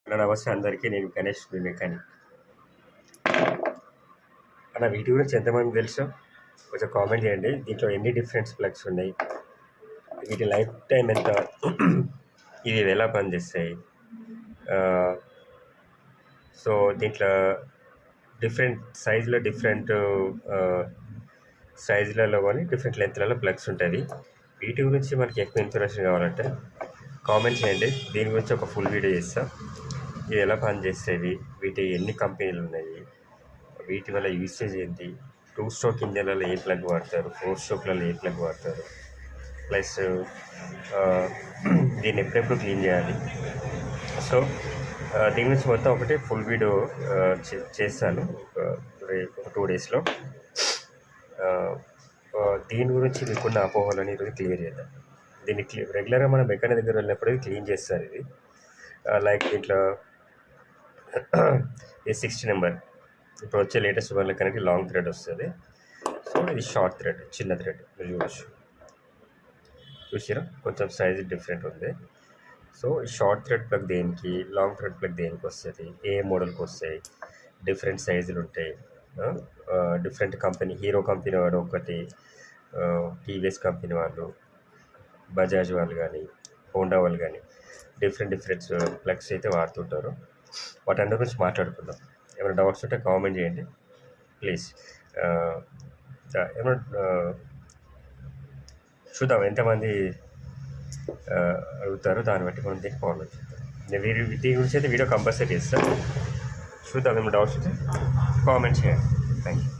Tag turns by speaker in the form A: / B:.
A: నమస్తే అందరికీ. నేను గణేష్ మీ మెకానిక్. అన్న వీటి గురించి ఎంతమంది తెలుసు కొంచెం కామెంట్ చేయండి. దీంట్లో ఎన్ని డిఫరెంట్ ప్లగ్స్ ఉన్నాయి, వీటి లైఫ్ టైం ఎంత, ఇవి ఎలా పనిచేస్తాయి. సో దీంట్లో డిఫరెంట్ సైజులో సైజులలో కానీ డిఫరెంట్ లెంత్లలో ప్లగ్స్ ఉంటుంది. వీటి గురించి మనకి ఎక్కువ ఇన్ఫర్మేషన్ కావాలంటే కామెంట్ చేయండి. దీని గురించి ఒక ఫుల్ వీడియో చేస్తాను. ఇది ఎలా పనిచేసేవి, వీటి ఎన్ని కంపెనీలు ఉన్నాయి, వీటి వల్ల యూసేజ్ ఏంటి, 2 స్ట్రోక్ ఇంజన్లలో ఏ ప్లగ్ వాడతారు, 4 స్ట్రోక్లలో ఏ ప్లగ్ వాడతారు, ప్లస్ దీన్ని ఎప్పుడెప్పుడు క్లీన్ చేయాలి. సో దీని గురించి మొత్తం ఒకటి ఫుల్ వీడియో చేస్తాను ఒక 2 డేస్లో. దీని గురించి మీకున్న అపోహలని ఈరోజు క్లియర్ చేద్దాం. దీన్ని రెగ్యులర్గా మనం మెకానిక్ దగ్గర వెళ్ళినప్పుడు క్లీన్ చేస్తారు. ఇది లైక్ దీంట్లో ఇది 60 నెంబర్, ఇప్పుడు వచ్చే లేటెస్ట్ వల్ల కనుక లాంగ్ థ్రెడ్ వస్తుంది. సో ఇది షార్ట్ థ్రెడ్, చిన్న థ్రెడ్ మీరు చూసారా, కొంచెం సైజ్ డిఫరెంట్ ఉంది. సో ఈ షార్ట్ థ్రెడ్ ప్లగ్ దేనికి, లాంగ్ థ్రెడ్ ప్లగ్ దేనికి వస్తుంది, ఏ మోడల్కి వస్తాయి, డిఫరెంట్ సైజులు ఉంటాయి. డిఫరెంట్ కంపెనీ, హీరో కంపెనీ వాడు ఒకటి, టీవీఎస్ కంపెనీ వాళ్ళు, బజాజ్ వాళ్ళు కానీ, హోండా వాళ్ళు కానీ డిఫరెంట్ ప్లగ్స్ అయితే వాడుతుంటారు. వాటి గురించి మాట్లాడుకుందాం. ఏమైనా డౌట్స్ ఉంటే కామెంట్ చేయండి ప్లీజ్. ఏమైనా చూద్దాం ఎంతమంది అడుగుతారో దాన్ని బట్టి మనం దీన్ని ఫాలో చేద్దాం. నేను దీని గురించి అయితే వీడియో కంపల్సరీ చేస్తాను. చూద్దాం. ఏమైనా డౌట్స్ ఉంటే కామెంట్ చేయండి. Thank you.